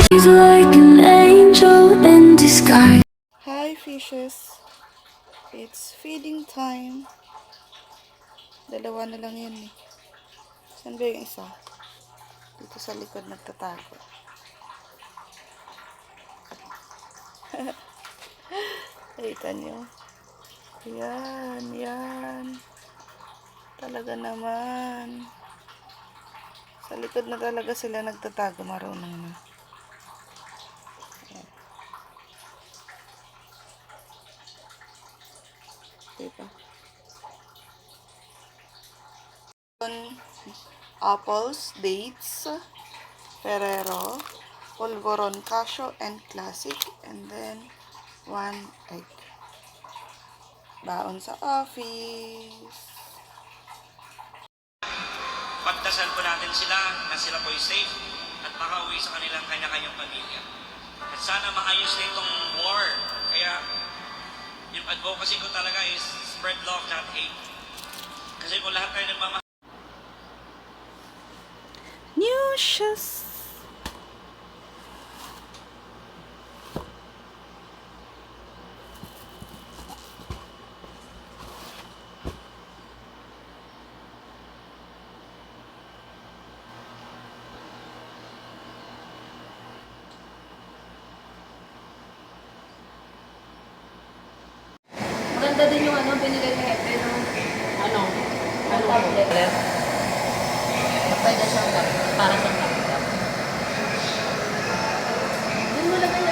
He's like an angel in disguise. Hi fishes, it's feeding time. Dalawa na lang yan eh. Saan ba yung isa? Dito sa likod nagtatago. Kita nyo? Yan, yan. Talaga naman. Sa likod na talaga sila nagtatago, marunong na. Diba? Apples, dates, Ferrero, Polvoron, Casio, and Classic. And then, 1 egg. Baon sa office. Pagdasal po natin sila na sila po'y safe at makauwi sa kanilang kanya-kanyang pamilya. At sana maayos na itong war. Kaya, yung advocacy ko talaga is spread love, not hate. Kasi kung lahat tayo nagmamahal, New shoes. Maganda din yung binigay ni Hepe, no? Ano? Ano tablet? Pwede siyang para sa laptop. Doon mo lagay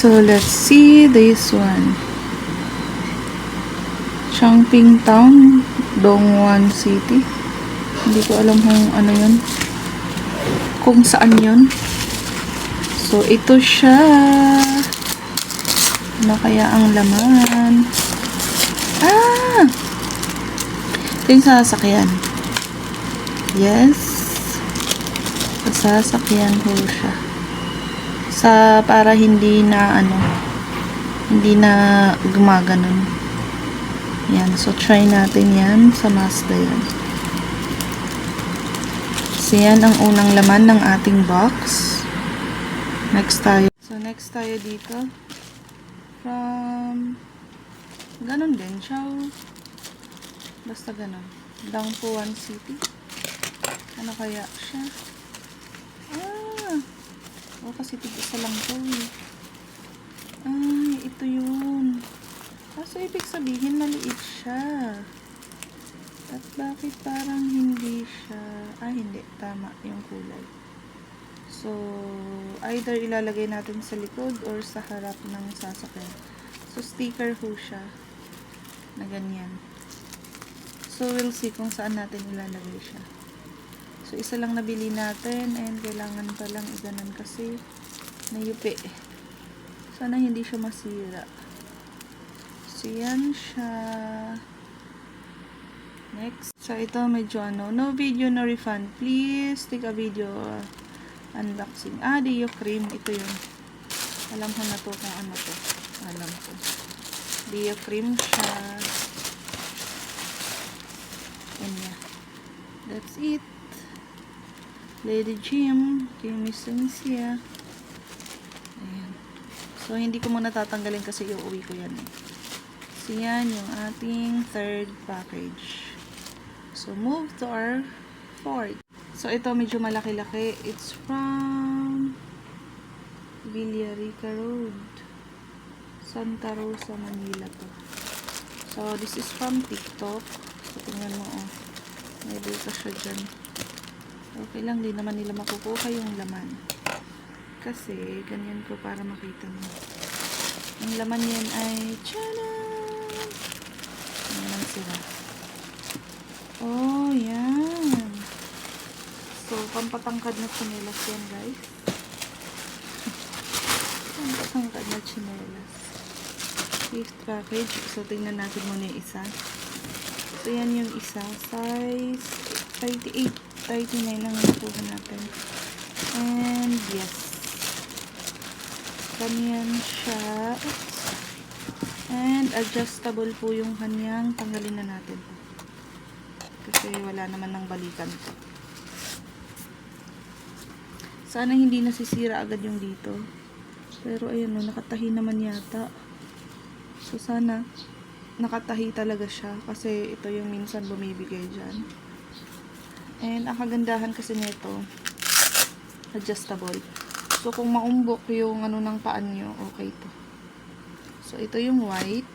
So, let's see this one. Changping Town, Dongwon City. Hindi ko alam kung ano yun. Kung saan yun. So, ito siya. Ano kaya ang laman? Ah! Ito yung sasakyan. Yes. Sasakyan ko siya. Para hindi na hindi na gumaganon. Yan. So, try natin yan sa Mazda yan. So, yan ang unang laman ng ating box. Next tayo. So, next tayo dito. Ganon din siya. Basta ganon. Dangpuan City. Ano kaya siya? Kasi tig-isa lang to eh. Ay, ito yun. So, ibig sabihin, maliit siya. At bakit parang hindi siya? Hindi. Tama yung kulay. So, either ilalagay natin sa likod or sa harap ng sasakyan. So, sticker ho siya. Na ganyan. So, we'll see kung saan natin ilalagay siya. So, isa lang nabili natin and kailangan pa lang iganan kasi nayupi. Sana hindi siya masira. So, yan siya. Next. So, ito medyo no video, no refund. Please take a video unboxing. Dio cream. Ito yun. Alam ko na to kung ano to. Alam ko. Dio cream siya. Yan niya. That's it. Lady Jim, Kimisensya. Ayan. So, hindi ko muna tatanggalin kasi iuwi ko yan. So, yan yung ating third package. So, move to our fourth. So, ito medyo malaki-laki. It's from Villarica Road, Santa Rosa, Manila to. So, this is from TikTok. So, tingnan mo, may data siya dyan. Okay lang, din naman nila makukuha yung laman. Kasi, ganyan ko para makita mo. Ang laman yan ay, tchanan! Yan ang sila. Oh, yan. So, pampatangkad na tsinelas yan, guys. Pampatangkad na tsinelas. Fifth package. So, tingnan natin muna yung isa. So, yan yung isa. Size 38. 39 lang nakuha natin. And yes. Ganyan siya. Oops. And adjustable po yung kanyang, tanggalin na natin. Kasi wala naman ng balikan to. Sana hindi nasisira agad yung dito. Pero ayun o, nakatahi naman yata. So sana nakatahi talaga siya. Kasi ito yung minsan bumibigay dyan. And ang kagandahan kasi nito, adjustable. So kung maumbok yung ng paan nyo, okay to. So ito yung white.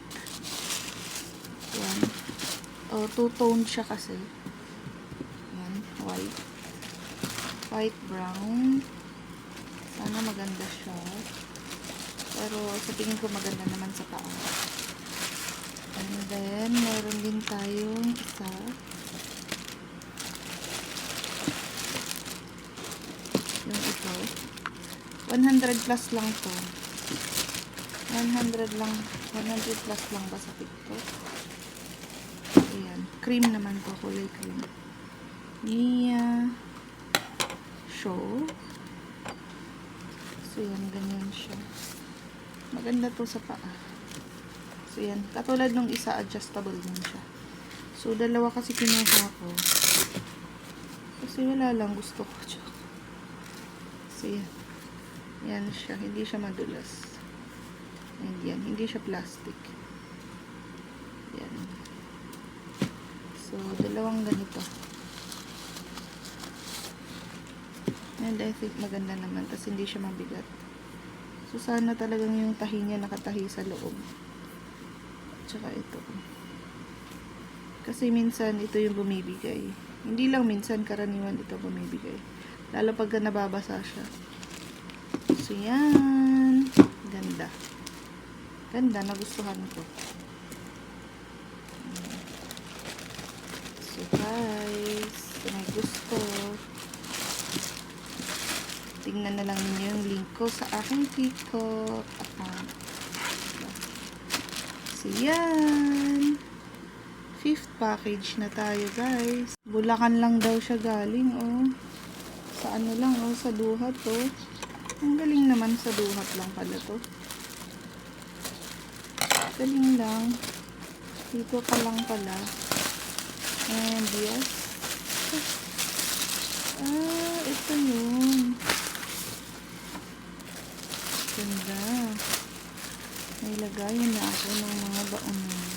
Yan. Two-tone siya kasi. Yan, white. White brown. Sana maganda siya. Pero sa tingin ko maganda naman sa paa. And then, meron din tayong isa. Yung ito. 100 plus lang to. 100 lang. 100 plus lang ba sa TikTok? Ayan. Cream naman to. Kulay cream. Nia Show. So, yan. Ganyan siya. Maganda to sa paa. So, yan. Katulad nung isa, adjustable din siya. So, dalawa kasi kinuha ko. Kasi wala lang. Gusto ko. So, yan. Yan siya. Hindi siya madulas. And yan. Hindi siya plastic. Yan. So, dalawang ganito. And I think maganda naman. Kasi hindi siya mabigat. So, sana talagang yung tahi niya nakatahi sa loob. Tsaka ito. Kasi minsan ito yung bumibigay. Hindi lang minsan, karaniwan ito bumibigay. Lalo pagka nababasa siya. So, yan. Ganda. Ganda, nagustuhan ko. So guys, kung may gusto, tingnan na lang ninyo yung link ko sa aking TikTok account. So yan. 5th package na tayo guys. Bulacan lang daw siya galing, oh. Sa ano lang, oh, sa Duhat, oh. Ang galing naman, sa Duhat lang pala to. Galing lang. Dito ka lang pala. And yes. Ah, ito yun. Ganda. May lagayan na ako ng mga baonan.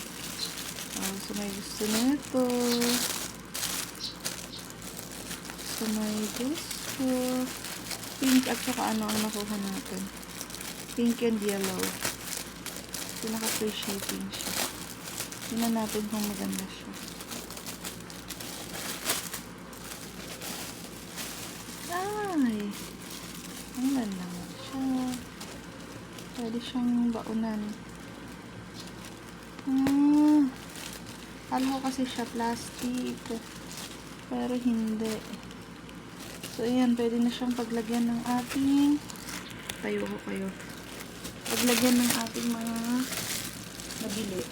So may gusto na ito. So may gusto. Pink at saka ano ang nakuha natin. Pink and yellow. So naka-free shipping siya. Tingnan natin kung maganda siya. Ay! Ang ganda nga siya. Pwede siyang baunan. Alam ko kasi siya plastic. Pero hindi. So, ayan. Pwede na siyang paglagyan ng ating tayo ko kayo. Paglagyan ng ating mga nabili.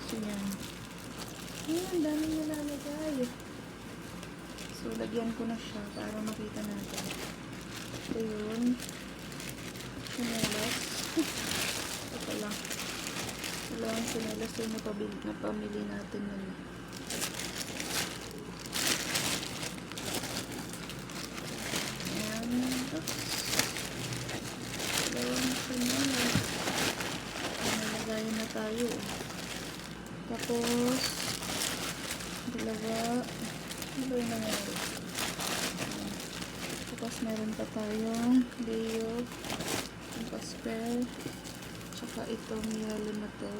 So, yan. Ayan, daming nilalagay. So, lagyan ko na siya para makita natin. So, yun. Sinelas. Ito lang. Wala ang sinelas yung napamili natin nun. Ayan. Oops. Dalawang sinelas. Nalagayan na tayo. Tapos, dalawa. Ano ba yung nangyari? Tapos, meron pa tayong Leo. Yung pastel. Tsaka itong yellow na to.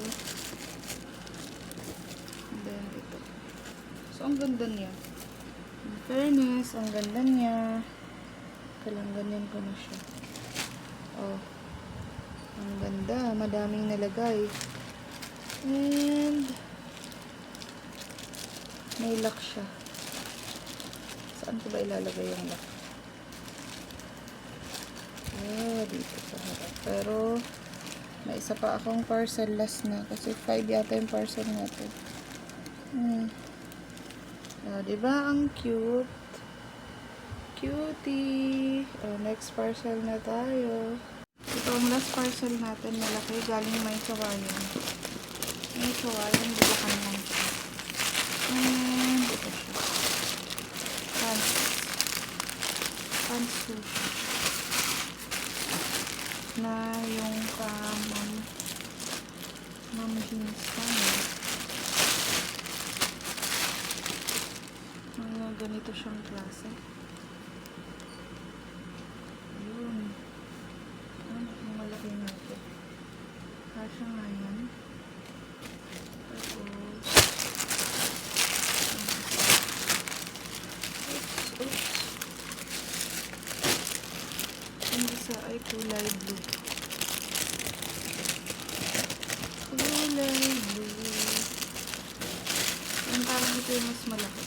And then ito. So, ang ganda niya. In fairness, ang ganda niya. Kalang ganyan ko na siya. Oh. Ang ganda. Madaming nalagay. And may lock siya. Saan ko ba ilalagay yung lock? Oh, dito sa harap. Pero, may isa pa akong parcel last na. Kasi 5 yata yung parcel natin. Oh, diba? Ang cute. Cutie. Oh, next parcel na tayo. Ito ang last parcel natin. Malaki. Galing may kawayan. May kawayan. Bulacan lang siya. And ito siya. Pants. Pants po siya. Na yung ma'am jeans pa mga ganito siyang klase. Yun. Ang malaki natin. Kasya nga yan. Tapos oops. Ang isa ay kulay blue. Kulay blue. Yung parang ito yung mas malaki.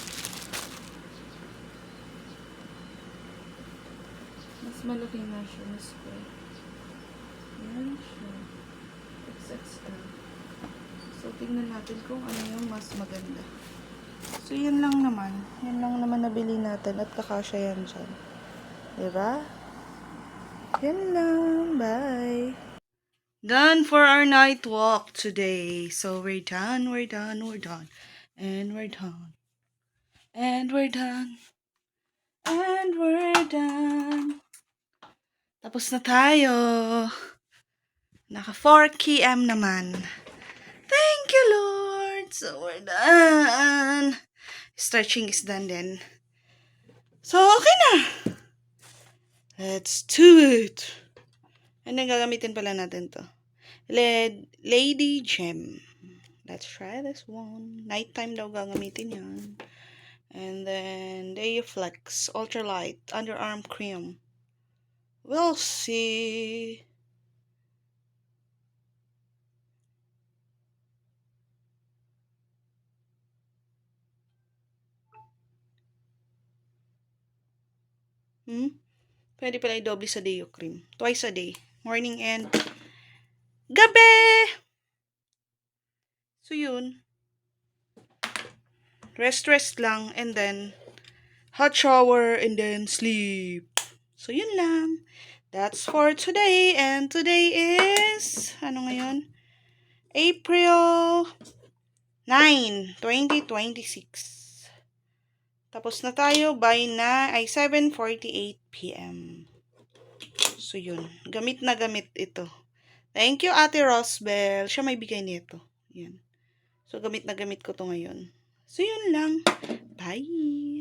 Mas malaki nga siya. Mas square. Yan siya. XXL. So, tingnan natin kung ano yung mas maganda. So, yan lang naman. Yan lang naman nabili natin at kakasya yan dyan. Diba? Yan lang. Bye! Done for our night walk today. So, we're done, we're done, we're done. And we're done. And we're done. And we're done. Tapos na tayo. Naka 4 km naman. Thank you, Lord. So, we're done. Stretching is done then. So, okay na. Let's do it. And then, gagamitin pala natin to. Lady Gem. Let's try this one. Nighttime daw gagamitin yan. And then, Dayflex Ultralight Underarm Cream. We'll see. Pwede pala i-double sa Deo Cream. Twice a day. Morning and gabi! So, yun. Rest lang. And then, hot shower. And then, sleep. So, yun lang. That's for today. And today is, ano ngayon? April 9, 2026. Tapos na tayo by 7:48 p.m. So, yun. Gamit na gamit ito. Thank you, Ate Rosbel. Siya may bigay nito. Yan. So, gamit na gamit ko to ngayon. So, yun lang. Bye!